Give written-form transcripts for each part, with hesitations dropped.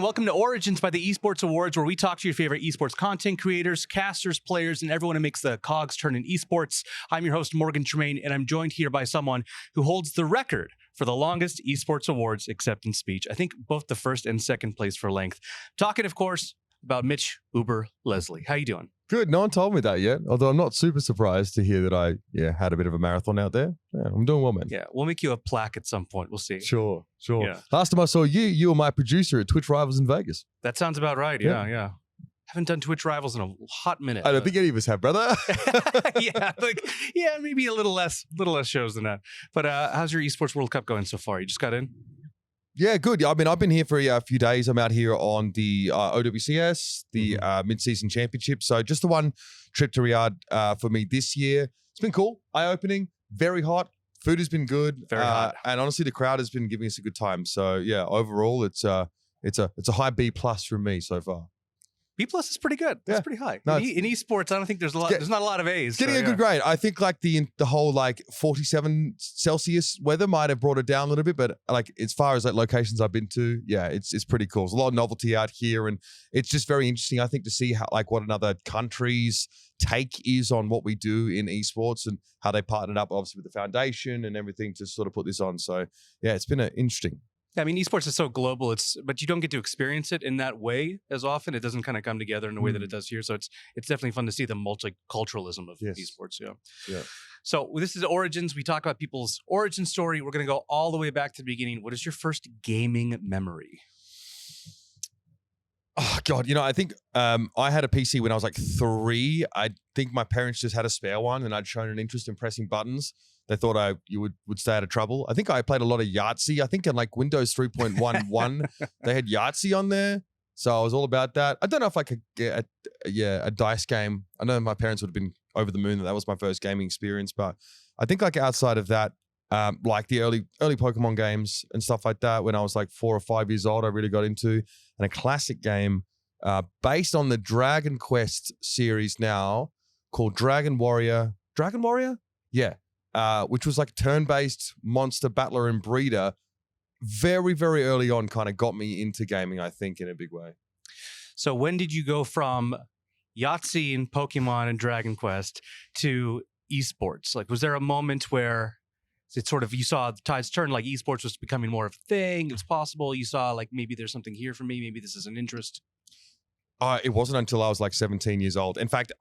welcome to Origins by the Esports Awards, where we talk to your favorite esports content creators, casters, players, and everyone who makes the cogs turn in esports. I'm your host, Morgan Tremaine, and I'm joined here by someone who holds the record for the longest Esports Awards acceptance speech. I think both the first and second place for length. Talking, of course, about Mitch Uber Leslie. How you doing? Good. No one told me that yet, although I'm not super surprised to hear that I had a bit of a marathon out there. Yeah, I'm doing well, man. Yeah, we'll make you a plaque at some point. We'll see. Sure. Yeah. Last time I saw you, you were my producer at Twitch Rivals in Vegas. That sounds about right. Yeah. Haven't done Twitch Rivals in a hot minute. I don't think any of us have, brother. Maybe a little less shows than that. But how's your Esports World Cup going so far? You just got in? Yeah, good. I mean, I've been here for a few days. I'm out here on the OWCS, the mid-season championship. So just the one trip to Riyadh for me this year. It's been cool. Eye-opening, very hot. Food has been good. Very hot. And honestly, the crowd has been giving us a good time. So yeah, overall, it's a high B+ from me so far. B+ is pretty good. That's pretty high. No, in esports, I don't think there's not a lot of A's. Getting a good grade. I think like the whole like 47 Celsius weather might have brought it down a little bit, but like as far as like locations I've been to, yeah, it's pretty cool. There's a lot of novelty out here, and it's just very interesting, I think, to see how like what another country's take is on what we do in esports and how they partnered up obviously with the foundation and everything to sort of put this on. So yeah, it's been interesting. I mean, esports is so global, but you don't get to experience it in that way as often. It doesn't kind of come together in the way that it does here. So it's definitely fun to see the multiculturalism of esports. Yeah. So this is Origins. We talk about people's origin story. We're going to go all the way back to the beginning. What is your first gaming memory? Oh, God. I think I had a PC when I was like 3. I think my parents just had a spare one and I'd shown an interest in pressing buttons. They thought you would stay out of trouble. I think I played a lot of Yahtzee. I think in like Windows 3.11, they had Yahtzee on there. So I was all about that. I don't know if I could get a dice game. I know my parents would have been over the moon that was my first gaming experience. But I think like outside of that, like the early Pokemon games and stuff like that, when I was like 4 or 5 years old, I really got into. And a classic game based on the Dragon Quest series now called Dragon Warrior? Yeah. Which was like turn-based monster battler and breeder. Very, very early on kind of got me into gaming, I think, in a big way. So when did you go from Yahtzee and Pokemon and Dragon Quest to esports? Like, was there a moment where it sort of, you saw the tides turn, like esports was becoming more of a thing, it was possible, you saw like, maybe there's something here for me, maybe this is an interest? It wasn't until I was like 17 years old. In fact,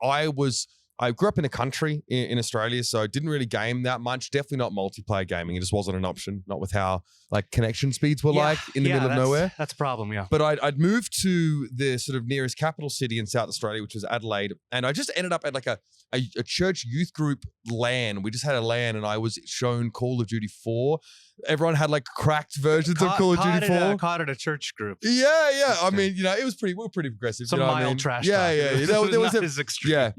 I grew up in a country in Australia, so I didn't really game that much. Definitely not multiplayer gaming. It just wasn't an option, not with how like connection speeds were like in the middle of nowhere. That's a problem, yeah. But I'd moved to the sort of nearest capital city in South Australia, which was Adelaide. And I just ended up at like a church youth group LAN. We just had a LAN and I was shown Call of Duty 4. Everyone had like cracked versions of Call of Duty 4. Caught at a church group. Yeah. I mean, it was we were pretty progressive. Some mild trash talk. Yeah. There was as extreme. Yeah.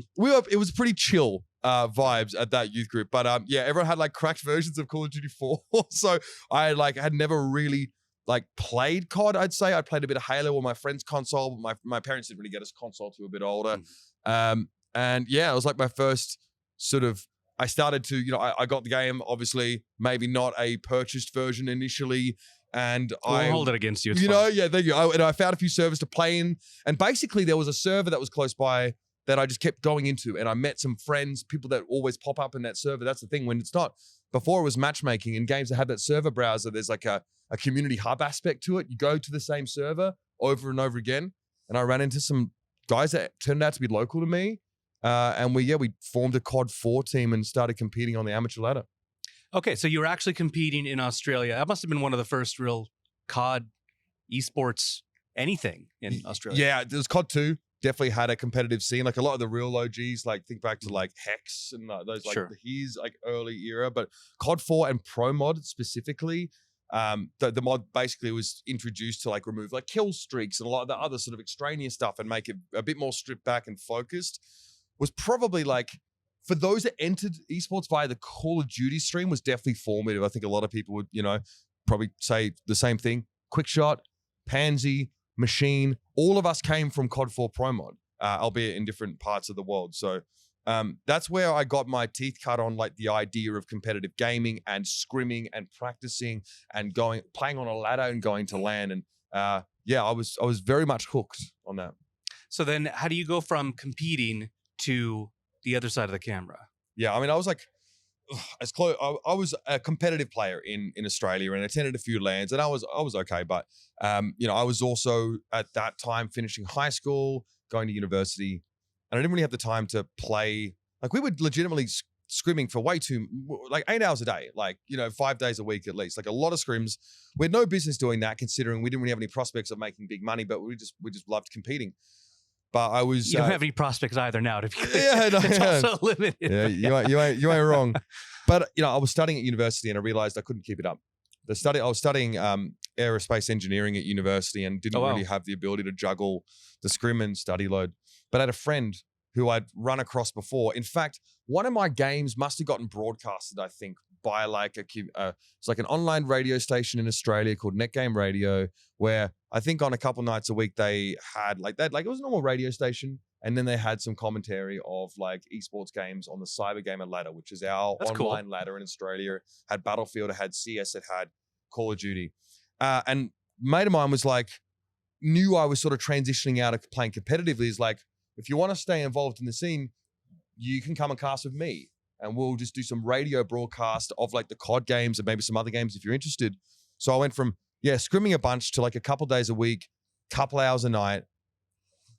It was pretty chill vibes at that youth group. But everyone had like cracked versions of Call of Duty 4. So I like had never really like played COD, I'd say. I played a bit of Halo on my friend's console, but my parents didn't really get us console till a bit older. And yeah, it was like my first sort of, I started to, I got the game, obviously, maybe not a purchased version initially. And we'll hold it against you. It's yeah, thank you. I found a few servers to play in. And basically there was a server that was close by that I just kept going into. And I met some friends, people that always pop up in that server. That's the thing, when it's not, before it was matchmaking in games that have that server browser, there's like a community hub aspect to it. You go to the same server over and over again. And I ran into some guys that turned out to be local to me. And we formed a COD 4 team and started competing on the amateur ladder. Okay, so you were actually competing in Australia. That must have been one of the first real COD esports anything in Australia. Yeah, there was COD 2. Definitely had a competitive scene. Like a lot of the real OGs, like think back to like Hex and those like his like early era. But COD 4 and Pro Mod specifically, the mod basically was introduced to like remove like kill streaks and a lot of the other sort of extraneous stuff and make it a bit more stripped back and focused. Was probably like, for those that entered esports via the Call of Duty stream, was definitely formative. I think a lot of people would, probably say the same thing. Quickshot, Pansy, Machine, all of us came from COD 4 Pro Mod, albeit in different parts of the world. So that's where I got my teeth cut on like the idea of competitive gaming and scrimming and practicing and playing on a ladder and going to LAN. And yeah, I was very much hooked on that. So then how do you go from competing to the other side of the camera? Yeah, I mean, I was like, as close. I was a competitive player in Australia and attended a few LANs, and I was okay. But you know, I was also at that time finishing high school, going to university, and I didn't really have the time to play. Like we were legitimately scrimming for way too, like 8 hours a day, like, you know, 5 days a week at least, like a lot of scrims. We had no business doing that, considering we didn't really have any prospects of making big money, but we just loved competing. But I was. You don't have any prospects either now, to be clear. Yeah, no, it's also limited. Yeah, you ain't wrong. But you know, I was studying at university and I realized I couldn't keep it up. I was studying aerospace engineering at university and didn't really have the ability to juggle the scrim and study load. But I had a friend who I'd run across before. In fact, one of my games must have gotten broadcasted, I think, by like it's like an online radio station in Australia called Net Game Radio, where I think on a couple nights a week they had like that, like it was a normal radio station, and then they had some commentary of like esports games on the Cyber Gamer ladder, which is our online ladder in Australia. It had Battlefield, it had CS, it had Call of Duty, and a mate of mine was like, knew I was sort of transitioning out of playing competitively. Is like, if you want to stay involved in the scene, you can come and cast with me. And we'll just do some radio broadcast of like the COD games and maybe some other games if you're interested. So I went from, scrimming a bunch to like a couple days a week, couple hours a night,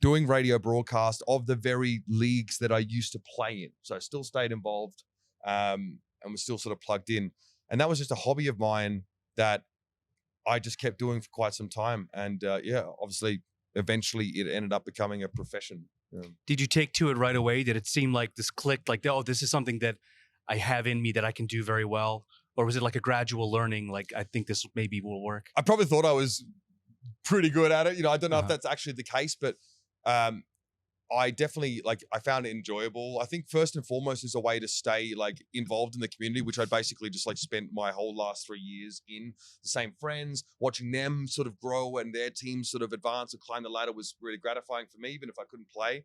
doing radio broadcast of the very leagues that I used to play in. So I still stayed involved and was still sort of plugged in. And that was just a hobby of mine that I just kept doing for quite some time. And obviously, eventually it ended up becoming a profession. Yeah. Did you take to it right away? Did it seem like this clicked, like, oh, this is something that I have in me that I can do very well? Or was it like a gradual learning, like, I think this maybe will work? I probably thought I was pretty good at it. You know, I don't know if that's actually the case, but I definitely, like, I found it enjoyable. I think first and foremost is a way to stay like involved in the community, which I basically just like spent my whole last 3 years in. The same friends, watching them sort of grow and their teams sort of advance and climb the ladder was really gratifying for me, even if I couldn't play.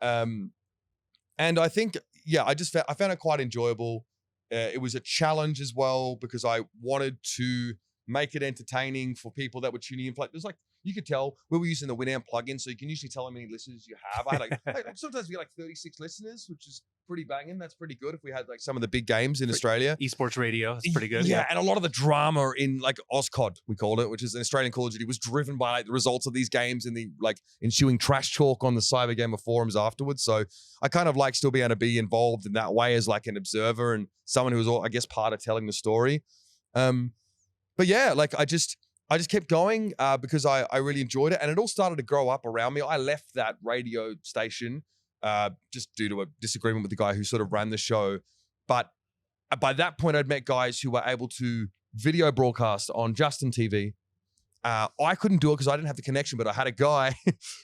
And I think, I found it quite enjoyable. It was a challenge as well because I wanted to make it entertaining for people that were tuning in. There's like, you could tell we were using the Winamp plugin, so you can usually tell how many listeners you have. I had like sometimes we get like 36 listeners, which is pretty banging. That's pretty good if we had like some of the big games in Australia. Esports radio, that's pretty good. Yeah, and a lot of the drama in like OzCOD, we called it, which is an Australian Call of Duty, was driven by like the results of these games and the like ensuing trash talk on the Cyber Gamer forums afterwards. So I kind of like still being able to be involved in that way as like an observer and someone who was, I guess, part of telling the story. But yeah, like I just kept going because I really enjoyed it, and it all started to grow up around me. I left that radio station just due to a disagreement with the guy who sort of ran the show. But by that point, I'd met guys who were able to video broadcast on Justin TV. I couldn't do it because I didn't have the connection, but I had a guy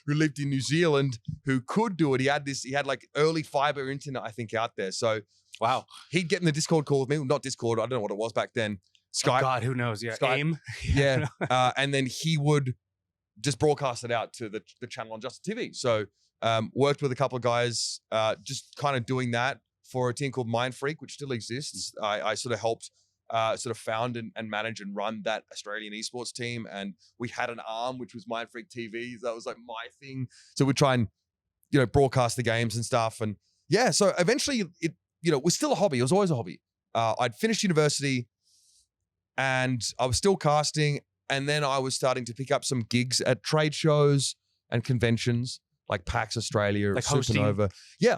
who lived in New Zealand who could do it. He had like early fiber internet, I think, out there. So wow, he'd get in the Discord call with me. Well, not Discord, I don't know what it was back then. Skype. Oh God, who knows? Yeah, Skype. AIM. Yeah. And then he would just broadcast it out to the channel on Justin TV. So worked with a couple of guys just kind of doing that for a team called Mind Freak, which still exists. I sort of helped sort of found and manage and run that Australian esports team. And we had an arm, which was Mind Freak TV. That was like my thing. So we'd try and, broadcast the games and stuff. And yeah, so eventually it, was still a hobby. It was always a hobby. I'd finished university, and I was still casting, and then I was starting to pick up some gigs at trade shows and conventions like PAX Australia, like Supernova.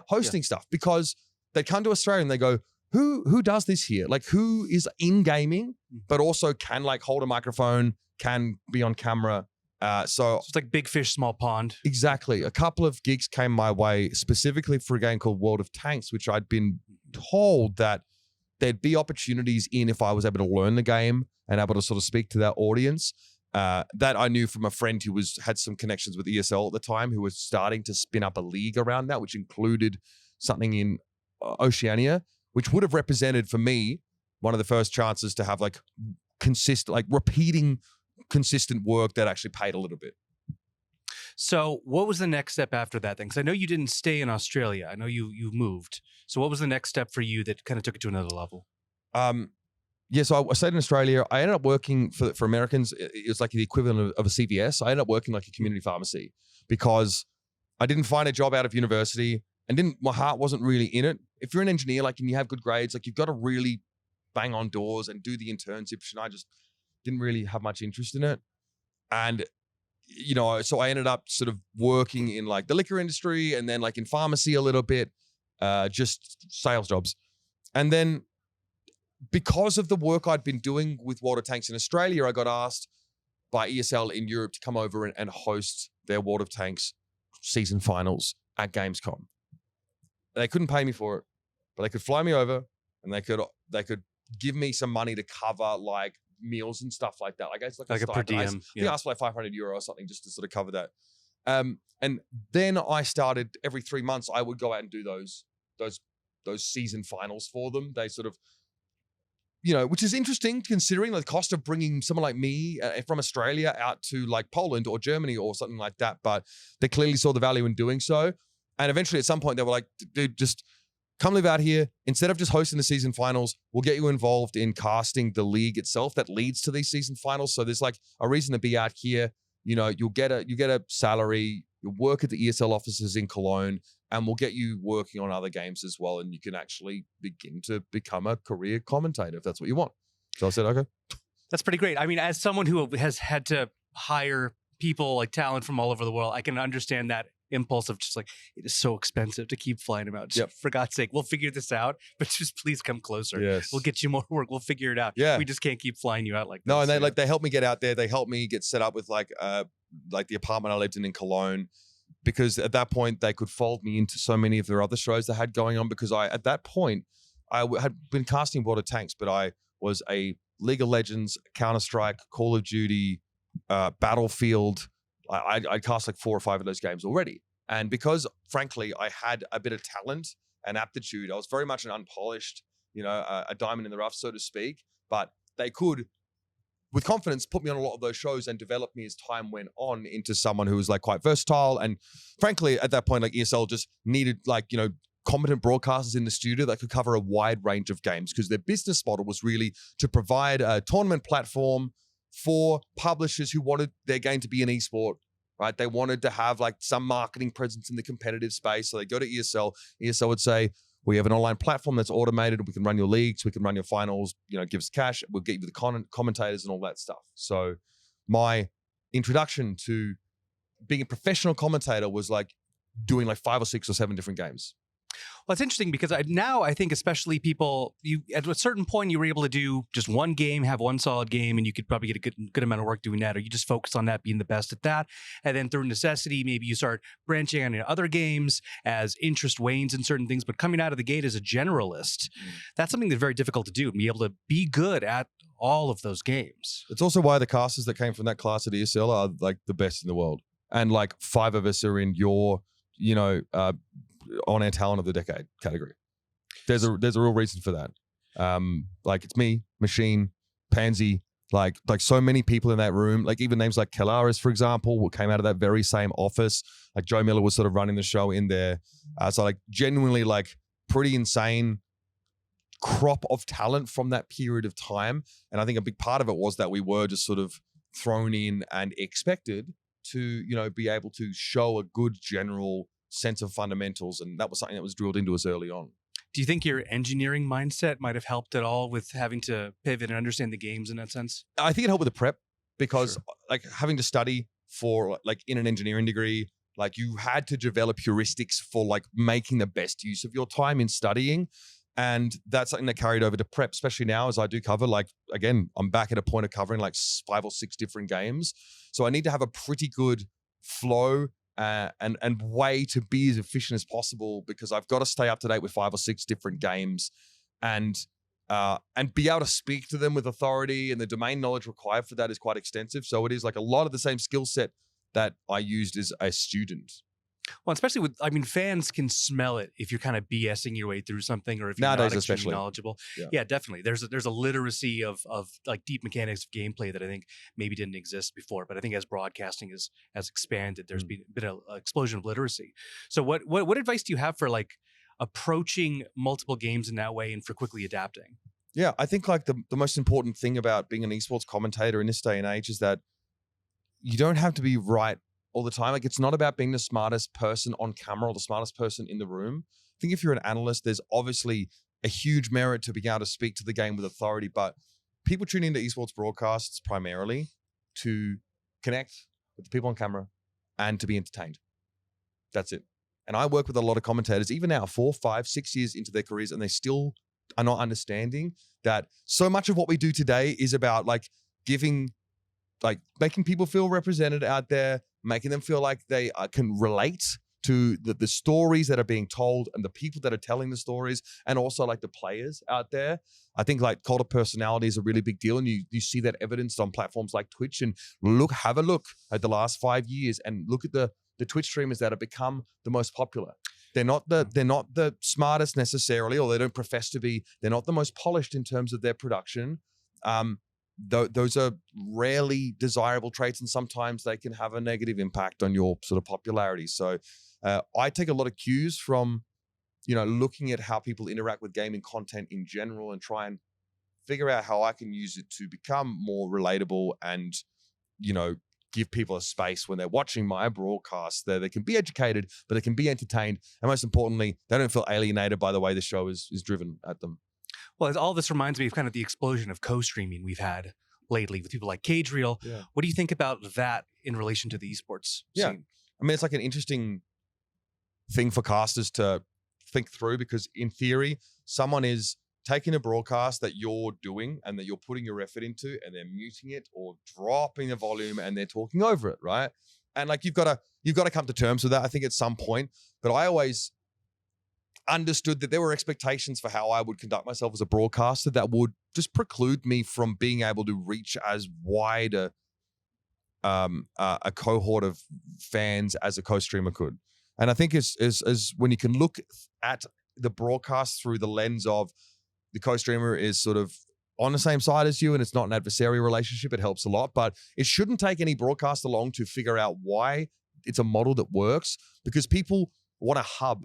Hosting stuff, because they come to Australia and they go, who does this here? Like, who is in gaming, but also can like hold a microphone, can be on camera. So it's like big fish, small pond. Exactly. A couple of gigs came my way specifically for a game called World of Tanks, which I'd been told that there'd be opportunities in if I was able to learn the game and able to sort of speak to that audience. That I knew from a friend who had some connections with ESL at the time, who was starting to spin up a league around that, which included something in Oceania, which would have represented for me one of the first chances to have like repeating consistent work that actually paid a little bit. So what was the next step after that then? Because I know you didn't stay in Australia. I know you moved. So what was the next step for you that kind of took it to another level? yeah, so I stayed in Australia. I ended up working for Americans. It was like the equivalent of a CVS. I ended up working like a community pharmacy because I didn't find a job out of university and my heart wasn't really in it. If you're an engineer, like, and you have good grades, like, you've got to really bang on doors and do the internships. And I just didn't really have much interest in it. And, you know, so I ended up sort of working in like the liquor industry and then like in pharmacy a little bit, just sales jobs. And then because of the work I'd been doing with water tanks in Australia, I got asked by ESL in Europe to come over and host their water tanks season finals at Gamescom. They couldn't pay me for it, but they could fly me over and they could give me some money to cover like meals and stuff like that. Like it's like a per diem. I think I asked for like €500 or something just to sort of cover that. And then I started every 3 months, I would go out and do those season finals for them. They sort of, you know, which is interesting considering the cost of bringing someone like me from Australia out to like Poland or Germany or something like that. But they clearly saw the value in doing so. And eventually at some point they were like, dude, just come live out here. Instead of just hosting the season finals, we'll get you involved in casting the league itself that leads to these season finals. So there's like a reason to be out here. You know, you get a salary, you work at the ESL offices in Cologne, and we'll get you working on other games as well. And you can actually begin to become a career commentator if that's what you want. So I said, okay. That's pretty great. I mean, as someone who has had to hire people like talent from all over the world, I can understand that impulse of just like, it is so expensive to keep flying them out. Just, for God's sake, we'll figure this out, but just please come closer. Yes. We'll get you more work. We'll figure it out. Yeah. We just can't keep flying you out like this. No, and they helped me get out there. They helped me get set up with like the apartment I lived in Cologne, because at that point they could fold me into so many of their other shows they had going on, because at that point I had been casting water tanks, but I was a League of Legends, Counter-Strike, Call of Duty, Battlefield. I cast like 4 or 5 of those games already. And because, frankly, I had a bit of talent and aptitude, I was very much an unpolished, you know, a diamond in the rough, so to speak. But they could, with confidence, put me on a lot of those shows and develop me as time went on into someone who was like quite versatile. And frankly, at that point, like ESL just needed like, you know, competent broadcasters in the studio that could cover a wide range of games, because their business model was really to provide a tournament platform for publishers who wanted their game to be an esport, right? They wanted to have like some marketing presence in the competitive space. So they go to ESL. ESL would say, we have an online platform that's automated. We can run your leagues. We can run your finals, you know, give us cash. We'll get you the commentators and all that stuff. So my introduction to being a professional commentator was like doing like 5 or 6 or 7 different games. Well, it's interesting because now I think especially people, you at a certain point you were able to do just one game, have one solid game, and you could probably get a good amount of work doing that, or you just focus on that, being the best at that. And then through necessity, maybe you start branching out into other games as interest wanes in certain things. But coming out of the gate as a generalist, that's something that's very difficult to do, be able to be good at all of those games. It's also why the casters that came from that class at ESL are like the best in the world. And like 5 of us are in your, you know, on-air talent of the decade category. There's a real reason for that. Like it's me, Machine, Pansy, like so many people in that room. Like even names like Kelaris, for example, came out of that very same office. Like Joe Miller was sort of running the show in there. So like genuinely like pretty insane crop of talent from that period of time. And I think a big part of it was that we were just sort of thrown in and expected to, you know, be able to show a good general sense of fundamentals, and that was something that was drilled into us early on. Do you think your engineering mindset might have helped at all with having to pivot and understand the games in that sense? I think it helped with the prep, because like having to study for like in an engineering degree, like you had to develop heuristics for like making the best use of your time in studying. And that's something that carried over to prep, especially now as I do cover, like, again, I'm back at a point of covering like 5 or 6 different games. So I need to have a pretty good flow and way to be as efficient as possible, because I've got to stay up to date with 5 or 6 different games and be able to speak to them with authority, and the domain knowledge required for that is quite extensive. So it is like a lot of the same skill set that I used as a student. Well, especially with, I mean, fans can smell it if you're kind of BSing your way through something, or if you're Nowadays, not especially knowledgeable. Yeah, definitely. There's a literacy of like deep mechanics of gameplay that I think maybe didn't exist before. But I think as broadcasting has expanded, there's been an explosion of literacy. So what advice do you have for like approaching multiple games in that way and for quickly adapting? Yeah, I think like the most important thing about being an esports commentator in this day and age is that you don't have to be right all the time. Like it's not about being the smartest person on camera or the smartest person in the room. I think if you're an analyst, there's obviously a huge merit to being able to speak to the game with authority, but people tune into esports broadcasts primarily to connect with the people on camera and to be entertained. That's it. And I work with a lot of commentators, even now, 4, 5, 6 years into their careers, and they still are not understanding that so much of what we do today is about like making people feel represented out there, making them feel like they can relate to the stories that are being told and the people that are telling the stories, and also like the players out there. I think like cult of personality is a really big deal, and you see that evidenced on platforms like Twitch. And have a look at the last 5 years and look at the Twitch streamers that have become the most popular. They're not the smartest necessarily, or they don't profess to be. They're not the most polished in terms of their production. Those are rarely desirable traits, and sometimes they can have a negative impact on your sort of popularity. So I take a lot of cues from, looking at how people interact with gaming content in general and try and figure out how I can use it to become more relatable and, give people a space when they're watching my broadcast that they can be educated, but they can be entertained. And most importantly, they don't feel alienated by the way the show is driven at them. Well, all this reminds me of kind of the explosion of co-streaming we've had lately with people like Cage Reel. Yeah. What do you think about that in relation to the esports scene? I mean, it's like an interesting thing for casters to think through, because in theory, someone is taking a broadcast that you're doing and that you're putting your effort into, and they're muting it or dropping the volume and they're talking over it, right? And like you've got to come to terms with that, I think, at some point. But I always understood that there were expectations for how I would conduct myself as a broadcaster that would just preclude me from being able to reach as wide a cohort of fans as a co-streamer could. And I think is when you can look at the broadcast through the lens of the co-streamer is sort of on the same side as you and it's not an adversarial relationship, it helps a lot. But it shouldn't take any broadcaster long to figure out why it's a model that works, because people want a hub.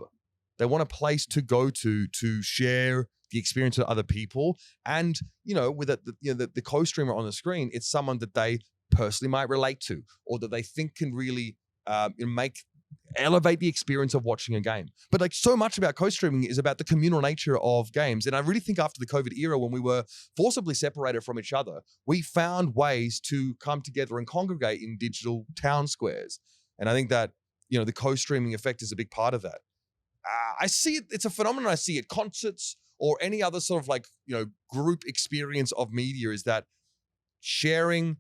They want a place to go to share the experience with other people. And, with the co-streamer on the screen, it's someone that they personally might relate to, or that they think can really elevate the experience of watching a game. But like so much about co-streaming is about the communal nature of games. And I really think after the COVID era, when we were forcibly separated from each other, we found ways to come together and congregate in digital town squares. And I think that, the co-streaming effect is a big part of that. I see it, it's a phenomenon I see at concerts or any other sort of like, group experience of media, is that sharing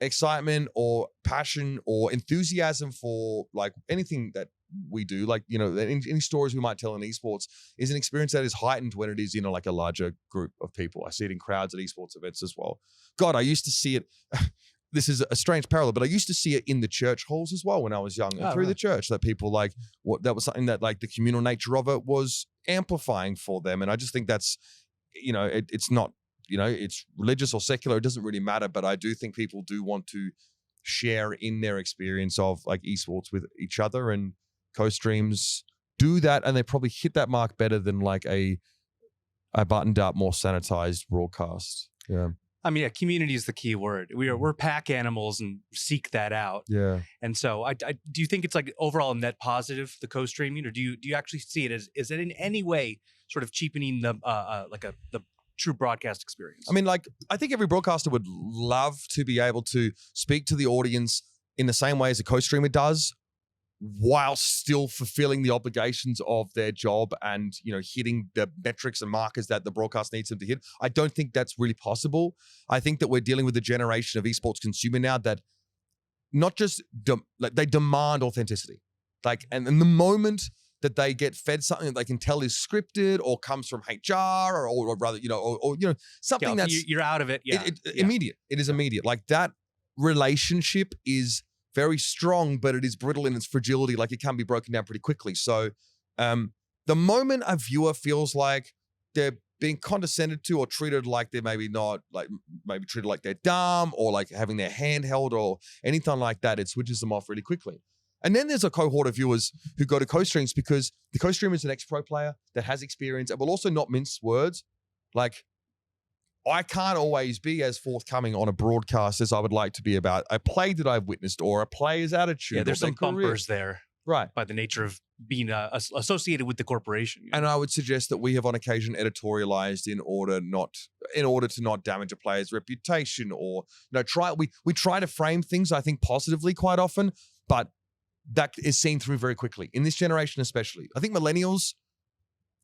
excitement or passion or enthusiasm for like anything that we do, like, any stories we might tell in esports, is an experience that is heightened when it is in like a larger group of people. I see it in crowds at esports events as well. God, I used to see it. This is a strange parallel, but I used to see it in the church halls as well when I was young, and through the church, that people like that was something that like the communal nature of it was amplifying for them. And I just think that's, it's not, it's religious or secular, it doesn't really matter. But I do think people do want to share in their experience of like esports with each other, and co-streams do that. And they probably hit that mark better than like a buttoned up, more sanitized broadcast. Yeah. I mean, community is the key word. We're pack animals and seek that out. Yeah. And so do you think it's like overall net positive, the co-streaming, or do you actually see it as, is it in any way sort of cheapening the the true broadcast experience? I mean, like, I think every broadcaster would love to be able to speak to the audience in the same way as a co-streamer does, while still fulfilling the obligations of their job and, hitting the metrics and markers that the broadcast needs them to hit. I don't think that's really possible. I think that we're dealing with a generation of esports consumer now that not just they demand authenticity. Like, and the moment that they get fed something that they can tell is scripted or comes from HR or rather, something that's you're out of it. Yeah. Immediate. It is immediate. Like, that relationship is very strong, but it is brittle in its fragility. Like, it can be broken down pretty quickly. So the moment a viewer feels like they're being condescended to or treated like they're maybe treated like they're dumb or like having their hand held or anything like that, it switches them off really quickly. And then there's a cohort of viewers who go to co-streams because the co-streamer is an ex-pro player that has experience and will also not mince words. Like, I can't always be as forthcoming on a broadcast as I would like to be about a play that I've witnessed or a player's attitude. Yeah, there's or some their career. bumpers there. Right. By the nature of being associated with the corporation. And I would suggest that we have on occasion editorialized in order to not damage a player's reputation, or we try to frame things, I think, positively quite often, but that is seen through very quickly. In this generation especially. I think millennials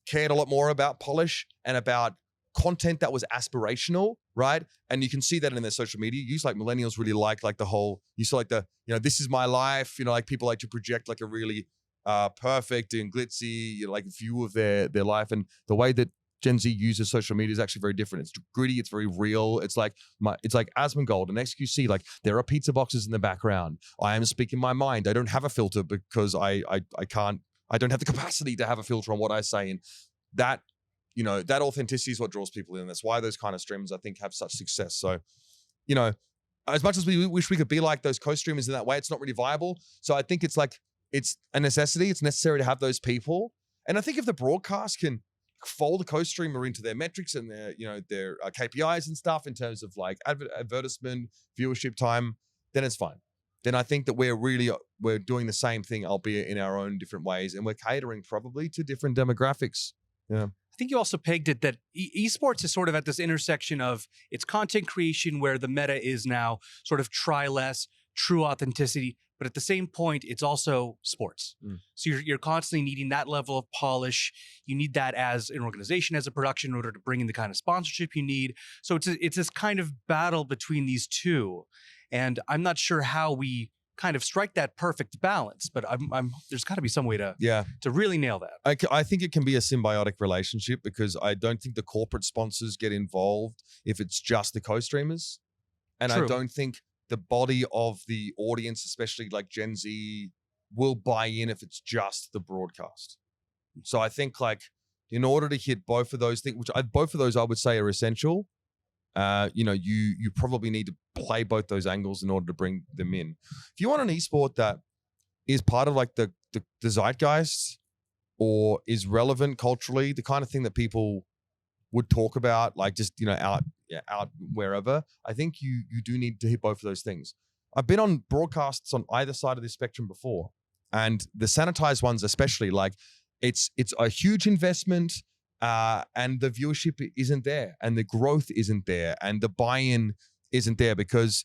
cared a lot more about polish and about content that was aspirational, right? And you can see that in their social media use. Like millennials really like the whole, you saw like the, this is my life, like people like to project like a really perfect and glitzy, like view of their life. And the way that Gen Z uses social media is actually very different. It's gritty, it's very real. It's like Asmongold and XQC, like there are pizza boxes in the background. I am speaking my mind. I don't have a filter because I don't have the capacity to have a filter on what I say. And that, that authenticity is what draws people in. That's why those kind of streamers, I think, have such success. So, as much as we wish we could be like those co-streamers in that way, it's not really viable. So I think it's a necessity. It's necessary to have those people. And I think if the broadcast can fold a co-streamer into their metrics and their KPIs and stuff in terms of like advertisement, viewership time, then it's fine. Then I think that we're doing the same thing, albeit in our own different ways. And we're catering probably to different demographics. Yeah. I think you also pegged it that esports is sort of at this intersection of its content creation where the meta is now sort of try less, true authenticity, but at the same point, it's also sports. So you're constantly needing that level of polish. You need that as an organization, as a production, in order to bring in the kind of sponsorship you need. So it's this kind of battle between these two. And I'm not sure how we kind of strike that perfect balance, but there's got to be some way to really nail that. I think it can be a symbiotic relationship because I don't think the corporate sponsors get involved if it's just the co-streamers. And True. I don't think the body of the audience, especially like Gen Z, will buy in if it's just the broadcast. So I think like in order to hit both of those things, both of those I would say are essential, you probably need to play both those angles in order to bring them in. If you want an esport that is part of like the zeitgeist or is relevant culturally, the kind of thing that people would talk about, like just, out wherever, I think you do need to hit both of those things. I've been on broadcasts on either side of this spectrum before, and the sanitized ones especially, like it's a huge investment. And the viewership isn't there, and the growth isn't there, and the buy-in isn't there because,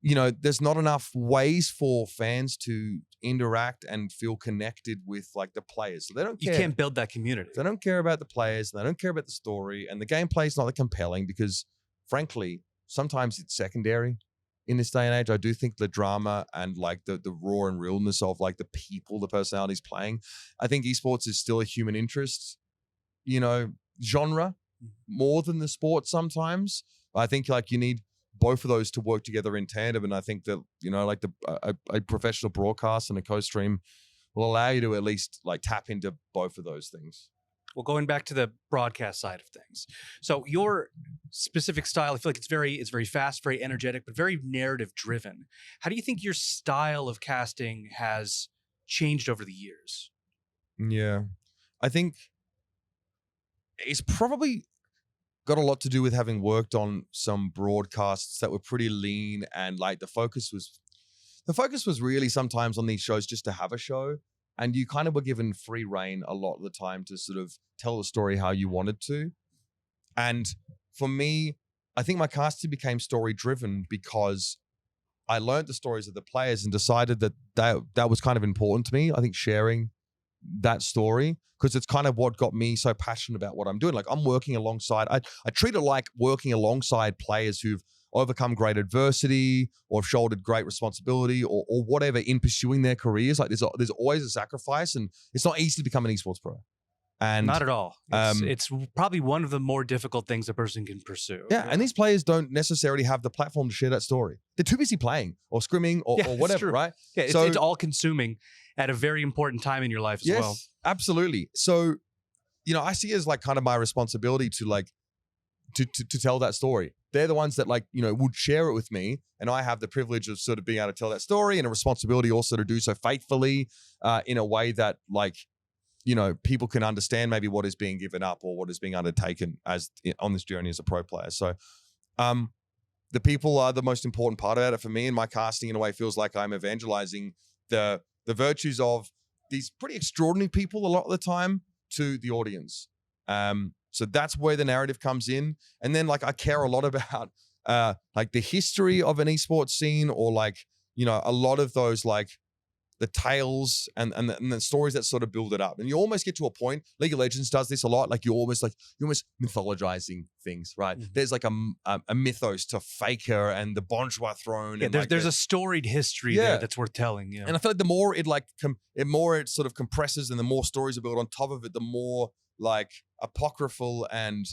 there's not enough ways for fans to interact and feel connected with like the players. So they don't care. You can't build that community. They don't care about the players. They don't care about the story, and the gameplay is not that compelling because, frankly, sometimes it's secondary. In this day and age, I do think the drama and like the raw and realness of like the people, the personalities playing, I think esports is still a human interest genre more than the sport sometimes. I think like you need both of those to work together in tandem. And I think that, like a professional broadcast and a co-stream will allow you to at least like tap into both of those things. Well, going back to the broadcast side of things. So your specific style, I feel like it's very fast, very energetic, but very narrative driven. How do you think your style of casting has changed over the years? Yeah, I think it's probably got a lot to do with having worked on some broadcasts that were pretty lean, and like the focus was really sometimes on these shows just to have a show, and you kind of were given free reign a lot of the time to sort of tell the story how you wanted to. And for me, I think my casting became story driven because I learned the stories of the players and decided that was kind of important to me. I think sharing that story, because it's kind of what got me so passionate about what I'm doing. Like I'm working alongside, I treat it like working alongside players who've overcome great adversity or have shouldered great responsibility or whatever in pursuing their careers. Like there's always a sacrifice, and it's not easy to become an esports pro. And not at all. It's probably one of the more difficult things a person can pursue. Yeah, and these players don't necessarily have the platform to share that story. They're too busy playing or scrimming or whatever, right? Yeah, it's all consuming at a very important time in your life as well. Yes, absolutely. So, I see it as like kind of my responsibility to like to tell that story. They're the ones that like, would share it with me, and I have the privilege of sort of being able to tell that story and a responsibility also to do so faithfully in a way that like people can understand maybe what is being given up or what is being undertaken on this journey as a pro player. So the people are the most important part about it for me, and my casting in a way feels like I'm evangelizing the virtues of these pretty extraordinary people a lot of the time to the audience. So that's where the narrative comes in. And then I care a lot about the history of an esports scene, or a lot of those the tales and the stories that sort of build it up. And you almost get to a point, League of Legends does this a lot, you're almost mythologizing things, right? Mm-hmm. There's a mythos to Faker and the Bonjour throne. Yeah, and there's a storied history there that's worth telling. Yeah. And I feel like the more it sort of compresses and the more stories are built on top of it, the more apocryphal and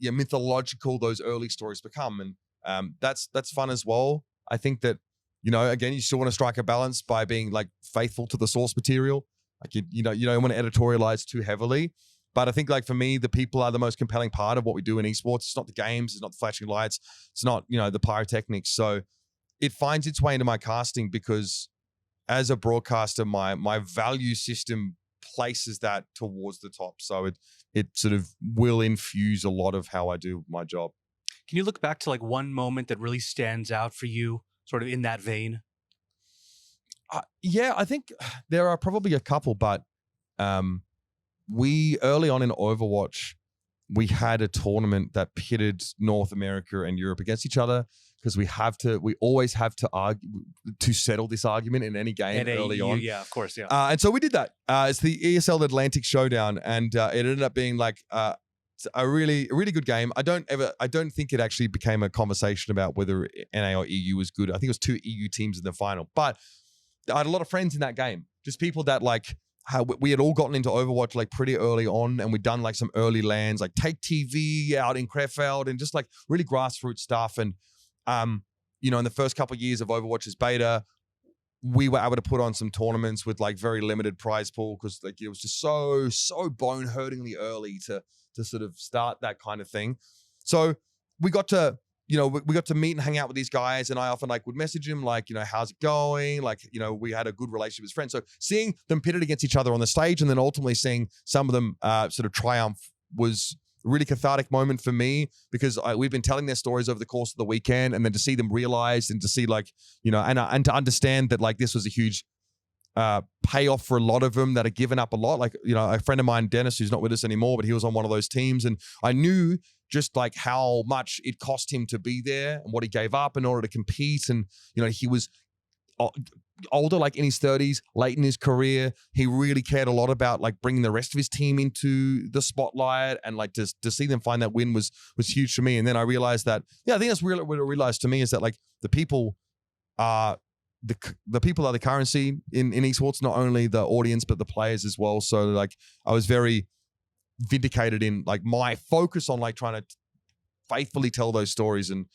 mythological those early stories become. And that's fun as well. I think that, again, you still want to strike a balance by being faithful to the source material. You don't want to editorialize too heavily. But I think for me, the people are the most compelling part of what we do in esports. It's not the games, it's not the flashing lights, it's not, the pyrotechnics. So it finds its way into my casting because as a broadcaster, my value system places that towards the top. So it sort of will infuse a lot of how I do my job. Can you look back to one moment that really stands out for you, sort of in that vein? Yeah, I think there are probably a couple, but we early on in Overwatch, we had a tournament that pitted North America and Europe against each other because we always have to argue to settle this argument in any game early on. Yeah, of course, yeah. And so we did that. It's the ESL Atlantic Showdown, and it ended up being a really good game. I don't think it actually became a conversation about whether NA or EU was good. I think it was 2 EU teams in the final, but I had a lot of friends in that game. Just people that how we had all gotten into Overwatch pretty early on, and we'd done some early lands, Take TV out in Krefeld, and just really grassroots stuff. And in the first couple of years of Overwatch's beta, we were able to put on some tournaments with very limited prize pool because it was just so bone-hurtingly early to sort of start that kind of thing. So we got to, we got to meet and hang out with these guys, and I often would message him how's it going? We had a good relationship as friends. So seeing them pitted against each other on the stage, and then ultimately seeing some of them sort of triumph was a really cathartic moment for me, because we've been telling their stories over the course of the weekend, and then to see them realized and to see and to understand that this was a huge payoff for a lot of them that had given up a lot. A friend of mine, Dennis, who's not with us anymore, but he was on one of those teams, and I knew just how much it cost him to be there and what he gave up in order to compete. And he was older, in his 30s, late in his career. He really cared a lot about bringing the rest of his team into the spotlight, and to see them find that win was huge for me. And then I realized that, I think that's really what I realized to me, is that the people are the people are the currency in esports, not only the audience, but the players as well. So I was very vindicated in my focus on trying to faithfully tell those stories. And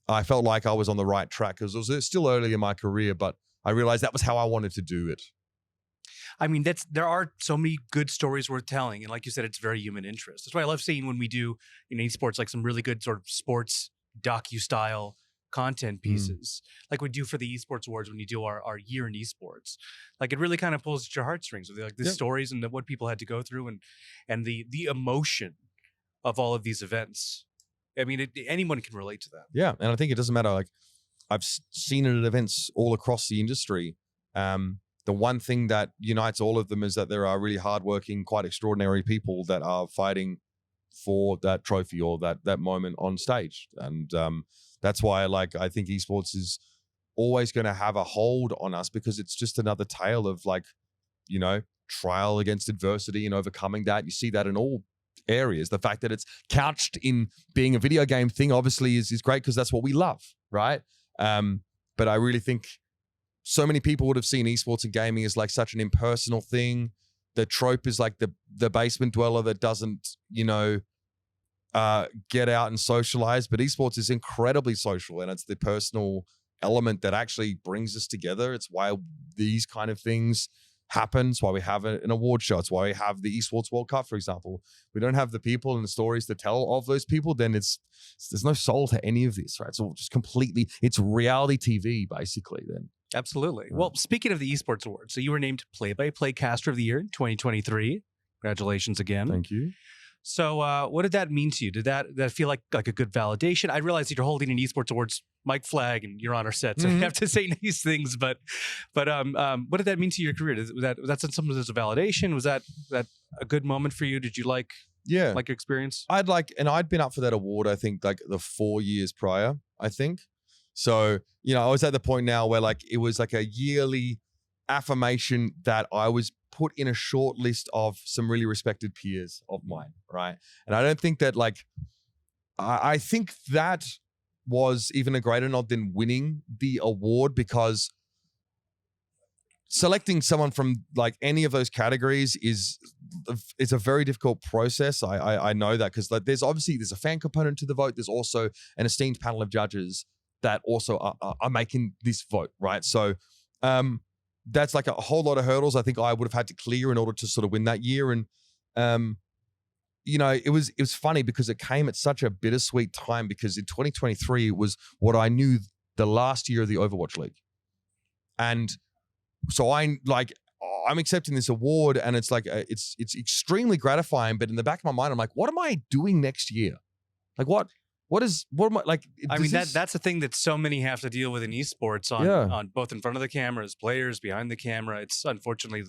I felt like I was on the right track, because it was still early in my career, but I realized that was how I wanted to do it. I mean, there are so many good stories worth telling. And like you said, it's very human interest. That's why I love seeing when we do in esports, some really good sort of sports docu-style content pieces, like we do for the Esports Awards when you do our year in esports. It really kind of pulls at your heartstrings with the stories and what people had to go through, and the emotion of all of these events. I mean, anyone can relate to that. Yeah, and I think it doesn't matter. I've seen it at events all across the industry. The one thing that unites all of them is that there are really hardworking, quite extraordinary people that are fighting for that trophy or that moment on stage. And that's why I think esports is always going to have a hold on us, because it's just another tale of trial against adversity and overcoming that. You see that in all areas. The fact that it's couched in being a video game thing obviously is great, because that's what we love, right? But I really think so many people would have seen esports and gaming as such an impersonal thing. The trope is the basement dweller that doesn't, get out and socialize. But esports is incredibly social, and it's the personal element that actually brings us together. It's why these kind of things happen. It's why we have an award show. It's why we have the Esports World Cup, for example. We don't have the people and the stories to tell of those people, then there's no soul to any of this, right? So just completely, it's reality TV basically then. Absolutely. Well, speaking of the Esports Awards, so you were named Play-by-Play Caster of the Year in 2023. Congratulations again. Thank you. So what did that mean to you? Did that feel like a good validation? I realize that you're holding an Esports Awards mic flag and you're on our set, so you have to say nice things. But what did that mean to your career? Was that something as a validation? Was that a good moment for you? Did you like your experience? I'd been up for that award, I think, like the 4 years prior, I think. So, I was at the point now where like it was like a yearly affirmation that I was put in a short list of some really respected peers of mine, right? And I don't think that like, I think that was even a greater nod than winning the award, because selecting someone from like any of those categories is a very difficult process. I know that, because like there's a fan component to the vote. There's also an esteemed panel of judges that also are making this vote, right? So that's like a whole lot of hurdles I think I would have had to clear in order to sort of win that year. And it was funny because it came at such a bittersweet time, because in 2023 it was what I knew the last year of the Overwatch League. And so I'm accepting this award, and it's like it's extremely gratifying. But in the back of my mind, I'm like, what am I doing next year? Like what am I like? I mean, that's the thing that so many have to deal with in esports on both in front of the cameras, players behind the camera. It's unfortunately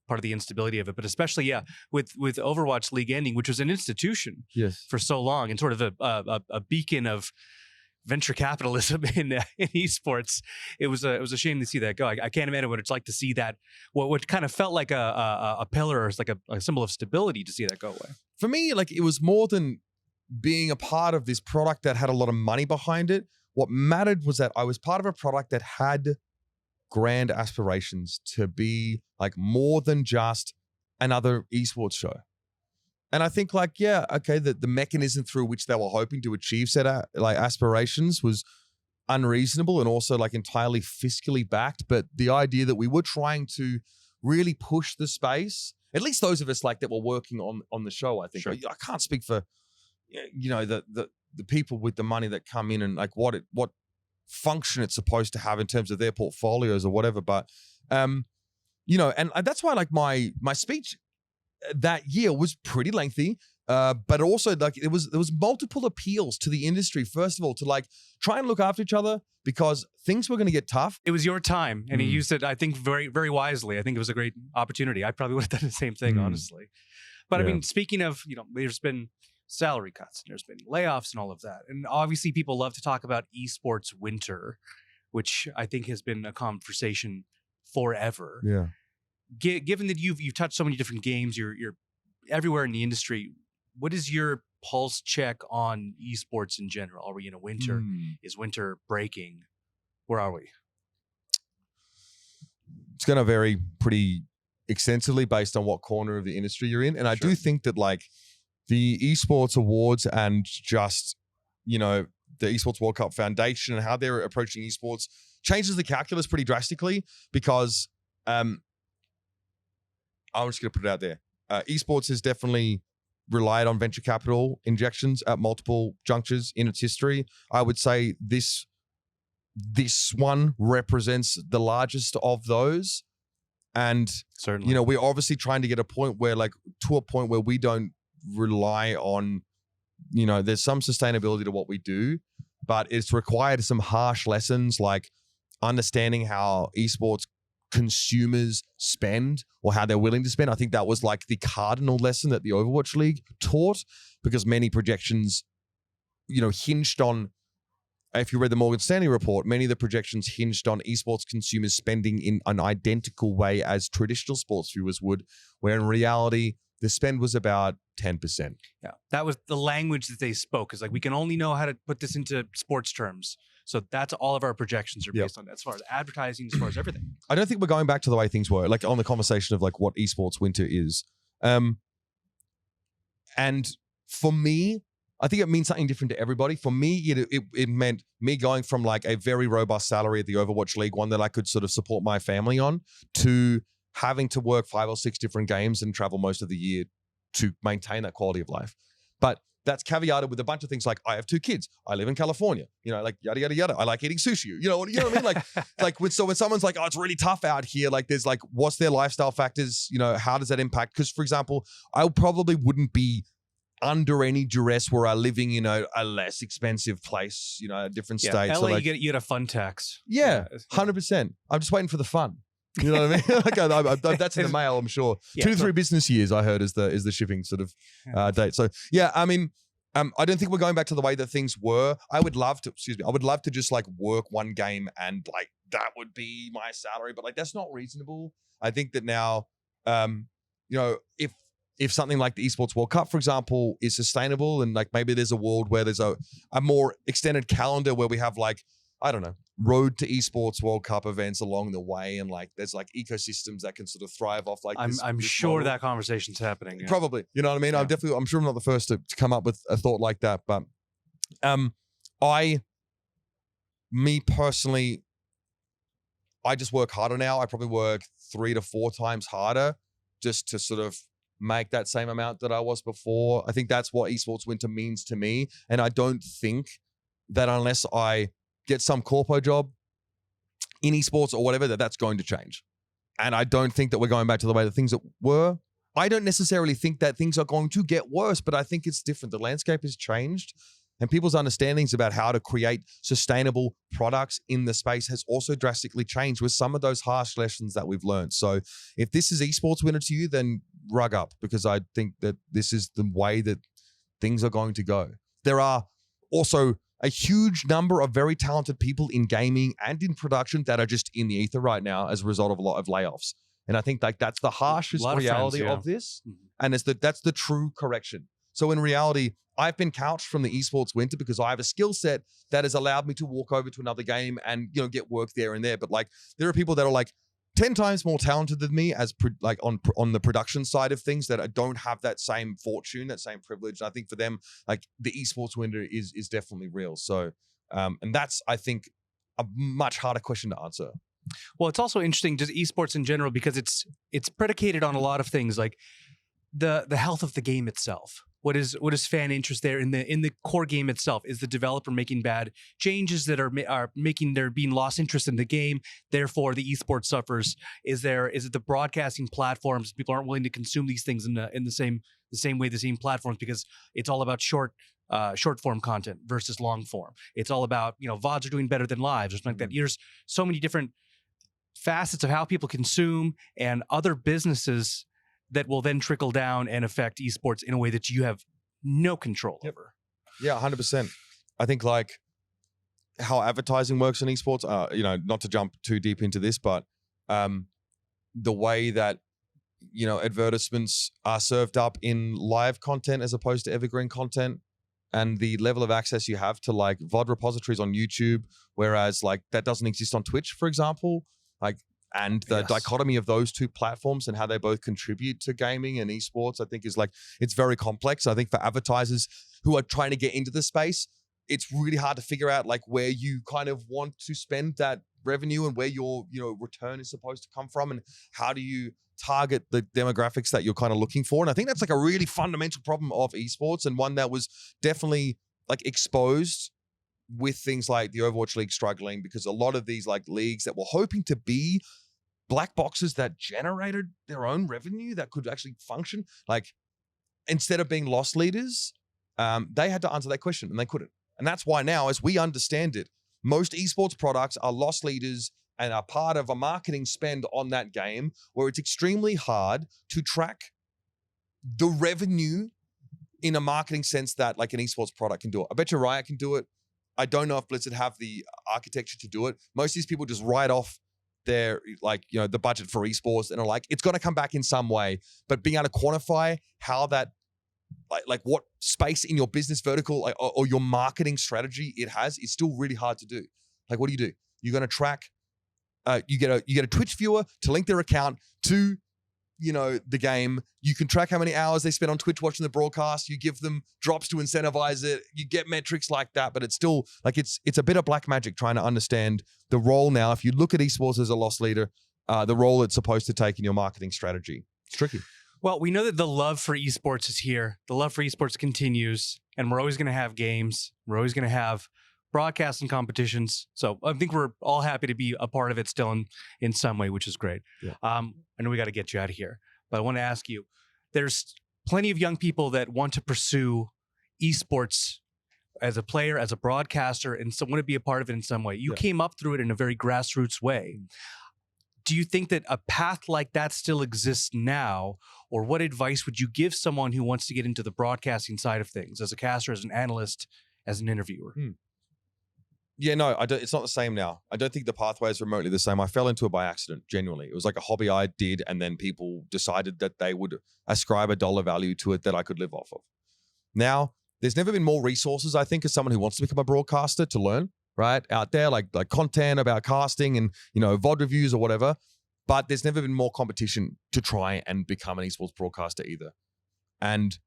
part of the instability of it, but especially with Overwatch League ending, which was an institution for so long and sort of a beacon of venture capitalism in esports. It was a shame to see that go. I can't imagine what it's like to see that, what kind of felt like a pillar, or like a symbol of stability, to see that go away. For me, like it was more than being a part of this product that had a lot of money behind it. What mattered was that I was part of a product that had grand aspirations to be like more than just another esports show. And I think like, the mechanism through which they were hoping to achieve said aspirations was unreasonable and also like entirely fiscally backed. But the idea that we were trying to really push the space, at least those of us like that were working on the show, I think. Sure. I can't speak for the people with the money that come in and like what function it's supposed to have in terms of their portfolios or whatever. But and that's why like my speech that year was pretty lengthy, but also like there was multiple appeals to the industry. First of all, to like try and look after each other, because things were going to get tough. It was your time, and he used it, I think, very, very wisely. I think it was a great opportunity. I probably would have done the same thing, honestly. But I mean, speaking of, there's been salary cuts, there's been layoffs and all of that. And obviously people love to talk about esports winter, which I think has been a conversation forever. Yeah. Given that you've touched so many different games, you're everywhere in the industry, what is your pulse check on esports in general? Are we in a winter? Is winter breaking? Where are we? It's going to vary pretty extensively based on what corner of the industry you're in. And I do think that like the Esports Awards and just, the Esports World Cup Foundation and how they're approaching esports changes the calculus pretty drastically, because I'm just going to put it out there. Esports has definitely relied on venture capital injections at multiple junctures in its history. I would say this one represents the largest of those. And, certainly, we're obviously trying to get to a point where we don't rely on, there's some sustainability to what we do, but it's required some harsh lessons like understanding how esports consumers spend or how they're willing to spend. I think that was like the cardinal lesson that the Overwatch League taught, because many projections, hinged on, if you read the Morgan Stanley report, many of the projections hinged on esports consumers spending in an identical way as traditional sports viewers would, where in reality, the spend was about 10%. Yeah, that was the language that they spoke. Is like, we can only know how to put this into sports terms. So that's all of our projections are based on that, as far as advertising, as far as everything. I don't think we're going back to the way things were, like on the conversation of like what esports winter is. And for me, I think it means something different to everybody. For me, it meant me going from like a very robust salary at the Overwatch League, one that I could sort of support my family on, to having to work 5 or 6 different games and travel most of the year to maintain that quality of life. But that's caveated with a bunch of things like I have 2 kids, I live in California, like yada yada yada. I like eating sushi. You know what I mean? Like when someone's like, oh, it's really tough out here. Like there's like, what's their lifestyle factors? How does that impact? Because for example, I probably wouldn't be under any duress were I living in a less expensive place, a different state. LA, so like, you get a fun tax. Yeah, 100%. I'm just waiting for the fun. You know what I mean? Like that's in the mail, I'm sure. Yeah, 2 to 3 business years, I heard, is the shipping sort of date. So yeah, I mean, I don't think we're going back to the way that things were. I would love to just like work one game and like that would be my salary, but like that's not reasonable. I think that now, if something like the Esports World Cup, for example, is sustainable and like maybe there's a world where there's a more extended calendar where we have like, I don't know, road to Esports World Cup events along the way, and like there's like ecosystems that can sort of thrive off like I'm sure that conversation's happening. Yeah. Probably, you know what I mean? Yeah. I'm sure I'm not the first to come up with a thought like that, but me personally, I just work harder now. I probably work 3 to 4 times harder just to sort of make that same amount that I was before. I think that's what Esports Winter means to me. And I don't think that unless I get some corpo job in esports or whatever, that's going to change. And I don't think that we're going back to the way that things were. I don't necessarily think that things are going to get worse, but I think it's different. The landscape has changed and people's understandings about how to create sustainable products in the space has also drastically changed with some of those harsh lessons that we've learned. So if this is Esports Winter to you, then rug up, because I think that this is the way that things are going to go. There are also a huge number of very talented people in gaming and in production that are just in the ether right now as a result of a lot of layoffs. And I think like that's the harshest reality of this. And that's the true correction. So in reality, I've been couched from the Esports Winter because I have a skill set that has allowed me to walk over to another game and, get work there and there. But like, there are people that are like 10 times more talented than me as on the production side of things that don't have that same fortune, that same privilege. And I think for them, like the Esports Winter is definitely real. So, and that's, I think, a much harder question to answer. Well, it's also interesting, just esports in general, because it's predicated on a lot of things, like the health of the game itself. What is fan interest there in the core game itself? Is the developer making bad changes that are making there being lost interest in the game? Therefore, the esports suffers. Is it the broadcasting platforms? People aren't willing to consume these things in the same way, the same platforms, because it's all about short form content versus long form. It's all about VODs are doing better than lives or something like that. There's so many different facets of how people consume and other businesses that will then trickle down and affect esports in a way that you have no control over. Yeah, 100%. I think like how advertising works in esports, not to jump too deep into this, but the way that, advertisements are served up in live content as opposed to evergreen content, and the level of access you have to like VOD repositories on YouTube, whereas like that doesn't exist on Twitch, for example, and the dichotomy of those two platforms and how they both contribute to gaming and esports, I think is like, it's very complex. I think for advertisers who are trying to get into the space, it's really hard to figure out like where you kind of want to spend that revenue and where your, return is supposed to come from, and how do you target the demographics that you're kind of looking for. And I think that's like a really fundamental problem of esports, and one that was definitely like exposed with things like the Overwatch League struggling, because a lot of these like leagues that were hoping to be black boxes that generated their own revenue that could actually function, like instead of being loss leaders, they had to answer that question and they couldn't. And that's why now, as we understand it, most esports products are loss leaders and are part of a marketing spend on that game, where it's extremely hard to track the revenue in a marketing sense that like an esports product can do it. I bet you Riot can do it. I don't know if Blizzard have the architecture to do it. Most of these people just write off their the budget for esports and are like, it's going to come back in some way. But being able to quantify how that, like what space in your business vertical or your marketing strategy it has, is still really hard to do. Like, what do? You're going to track, you get a Twitch viewer to link their account to the game. You can track how many hours they spend on Twitch watching the broadcast. You give them drops to incentivize it. You get metrics like that, but it's still like, it's a bit of black magic trying to understand the role now. If you look at esports as a loss leader, the role it's supposed to take in your marketing strategy. It's tricky. Well, we know that the love for esports is here. The love for esports continues, and we're always going to have games. We're always going to have broadcasts and competitions. So I think we're all happy to be a part of it still in some way, which is great. Yeah. I know we got to get you out of here, but I want to ask you, there's plenty of young people that want to pursue esports as a player, as a broadcaster, and so want to be a part of it in some way. You came up through it in a very grassroots way. Do you think that a path like that still exists now? Or what advice would you give someone who wants to get into the broadcasting side of things as a caster, as an analyst, as an interviewer? Yeah, no, I don't, it's not the same now. I don't think the pathway is remotely the same. I fell into it by accident, genuinely. It was like a hobby I did, and then people decided that they would ascribe a dollar value to it that I could live off of. Now, there's never been more resources, I think, as someone who wants to become a broadcaster to learn, right? Out there, like content about casting and, VOD reviews or whatever. But there's never been more competition to try and become an esports broadcaster either. And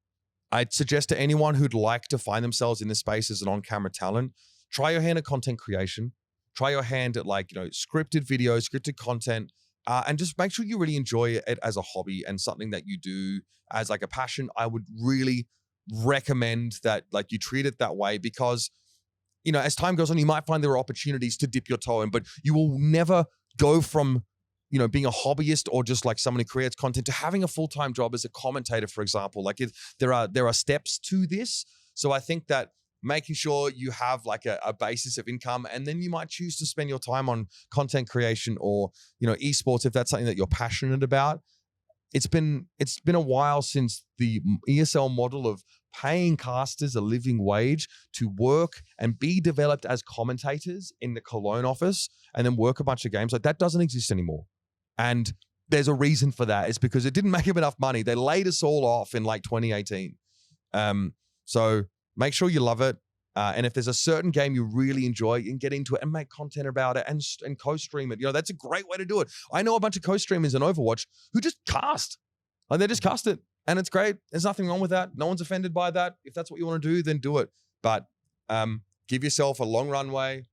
I'd suggest to anyone who'd like to find themselves in this space as an on-camera talent, try your hand at content creation, try your hand at scripted videos, scripted content, and just make sure you really enjoy it as a hobby and something that you do as like a passion. I would really recommend that you treat it that way because, as time goes on, you might find there are opportunities to dip your toe in, but you will never go from being a hobbyist or just like someone who creates content to having a full-time job as a commentator, for example. There are steps to this. So I think that making sure you have like a basis of income, and then you might choose to spend your time on content creation or, esports, if that's something that you're passionate about. It's been a while since the ESL model of paying casters a living wage to work and be developed as commentators in the Cologne office and then work a bunch of games. Like that doesn't exist anymore. And there's a reason for that. It's because it didn't make them enough money. They laid us all off in 2018. So make sure you love it. And if there's a certain game you really enjoy, you can get into it and make content about it and co-stream it. That's a great way to do it. I know a bunch of co-streamers in Overwatch who just cast. They just cast it. And it's great. There's nothing wrong with that. No one's offended by that. If that's what you want to do, then do it. But give yourself a long runway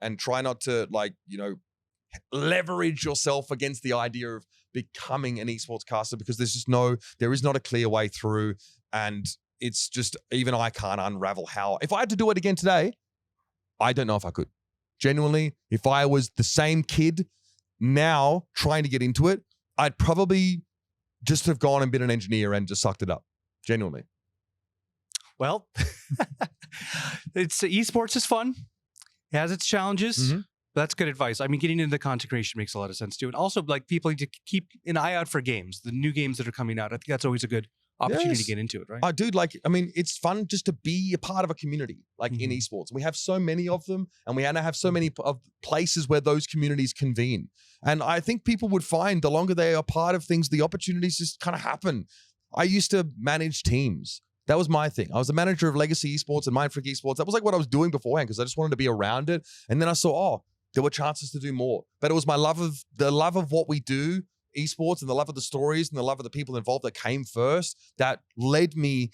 and try not to leverage yourself against the idea of becoming an esports caster, because there is not a clear way through. And it's just, even I can't unravel how. If I had to do it again today, I don't know if I could. Genuinely, if I was the same kid now trying to get into it, I'd probably just have gone and been an engineer and just sucked it up. Genuinely. Well, esports is fun. It has its challenges. Mm-hmm. That's good advice. I mean, getting into the content creation makes a lot of sense too. And also, people need to keep an eye out for games, the new games that are coming out. I think that's always a good opportunity to get into it, right? Dude, it's fun just to be a part of a community, in esports. We have so many of them, and we have so many of places where those communities convene. And I think people would find the longer they are part of things, the opportunities just kind of happen. I used to manage teams. That was my thing. I was the manager of Legacy Esports and Mindfreak Esports. That was what I was doing beforehand because I just wanted to be around it. And then I saw, there were chances to do more. But it was the love of what we do, esports, and the love of the stories and the love of the people involved that came first, that led me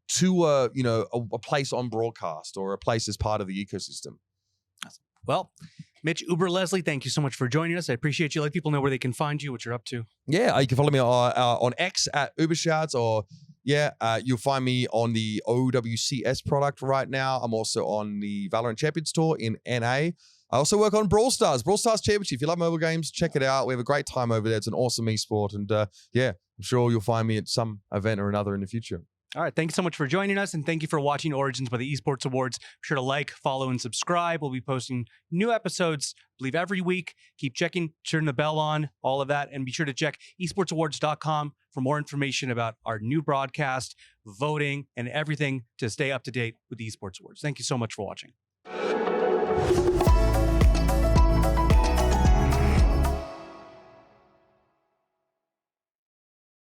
to a place on broadcast or a place as part of the ecosystem. Well, Mitch, Uber Leslie, thank you so much for joining us. I appreciate you. Let people know where they can find you, what you're up to. Yeah, you can follow me on X at Ubershouts, or you'll find me on the OWCS product right now. I'm also on the VALORANT Champions Tour in NA. I also work on Brawl Stars Championship. If you love mobile games, check it out. We have a great time over there. It's an awesome esport. And I'm sure you'll find me at some event or another in the future. All right. Thank you so much for joining us. And thank you for watching Origins by the Esports Awards. Be sure to like, follow, and subscribe. We'll be posting new episodes, I believe, every week. Keep checking, turn the bell on, all of that. And be sure to check esportsawards.com for more information about our new broadcast, voting, and everything to stay up to date with the Esports Awards. Thank you so much for watching.